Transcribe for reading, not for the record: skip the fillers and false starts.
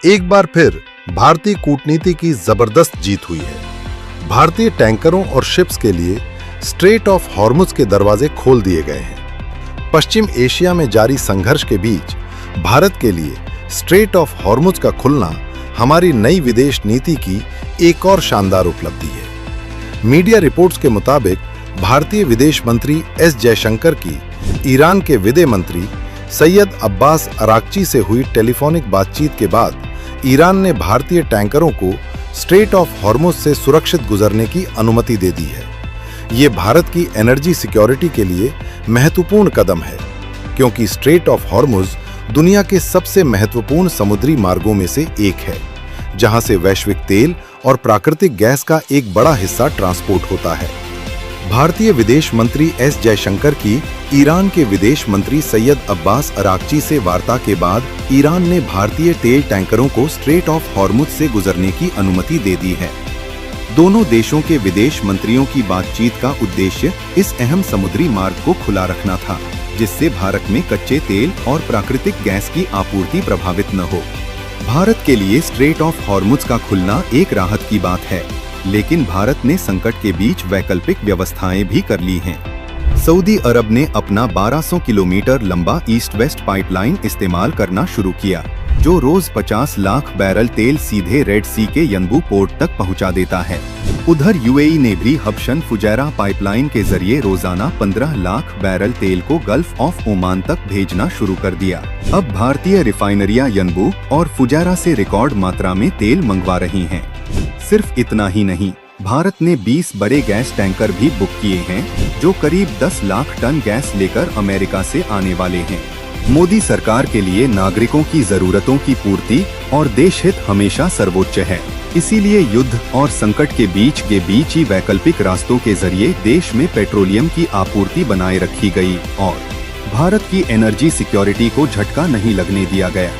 एक बार फिर भारतीय कूटनीति की जबरदस्त जीत हुई है। भारतीय टैंकरों और शिप्स के लिए स्ट्रेट ऑफ हॉर्मुज के दरवाजे खोल दिए गए हैं। पश्चिम एशिया में जारी संघर्ष के बीच भारत के लिए स्ट्रेट ऑफ हॉर्मुज का खुलना हमारी नई विदेश नीति की एक और शानदार उपलब्धि है। मीडिया रिपोर्ट्स के मुताबिक भारतीय विदेश मंत्री एस जयशंकर की ईरान के विदेश मंत्री सैयद अब्बास अराक्ची से हुई टेलीफोनिक बातचीत के बाद ईरान ने भारतीय टैंकरों को स्ट्रेट ऑफ हॉर्मुज से सुरक्षित गुजरने की अनुमति दे दी है। ये भारत की एनर्जी सिक्योरिटी के लिए महत्वपूर्ण कदम है, क्योंकि स्ट्रेट ऑफ हॉर्मुज दुनिया के सबसे महत्वपूर्ण समुद्री मार्गों में से एक है, जहां से वैश्विक तेल और प्राकृतिक गैस का एक बड़ा हिस्सा ट्रांसपोर्ट होता है। भारतीय विदेश मंत्री एस जयशंकर की ईरान के विदेश मंत्री सैयद अब्बास अराक्ची से वार्ता के बाद ईरान ने भारतीय तेल टैंकरों को स्ट्रेट ऑफ हॉर्मुज से गुजरने की अनुमति दे दी है। दोनों देशों के विदेश मंत्रियों की बातचीत का उद्देश्य इस अहम समुद्री मार्ग को खुला रखना था, जिससे भारत में कच्चे तेल और प्राकृतिक गैस की आपूर्ति प्रभावित न हो। भारत के लिए स्ट्रेट ऑफ हॉर्मुज का खुलना एक राहत की बात है, लेकिन भारत ने संकट के बीच वैकल्पिक व्यवस्थाएं भी कर ली हैं। सऊदी अरब ने अपना 1200 किलोमीटर लंबा ईस्ट वेस्ट पाइपलाइन इस्तेमाल करना शुरू किया, जो रोज 50 लाख बैरल तेल सीधे रेड सी के यंबू पोर्ट तक पहुंचा देता है। उधर यूएई ने भी हबशन फुजैरा पाइपलाइन के जरिए रोजाना 15 लाख बैरल तेल को गल्फ ऑफ ओमान तक भेजना शुरू कर दिया। अब भारतीय रिफाइनरियां यंबू और फुजैरा से रिकॉर्ड मात्रा में तेल मंगवा रही हैं। सिर्फ इतना ही नहीं, भारत ने 20 बड़े गैस टैंकर भी बुक किए हैं, जो करीब 10 लाख टन गैस लेकर अमेरिका से आने वाले हैं। मोदी सरकार के लिए नागरिकों की जरूरतों की पूर्ति और देश हित हमेशा सर्वोच्च है। इसीलिए युद्ध और संकट के बीच ही वैकल्पिक रास्तों के जरिए देश में पेट्रोलियम की आपूर्ति बनाए रखी गई और भारत की एनर्जी सिक्योरिटी को झटका नहीं लगने दिया गया।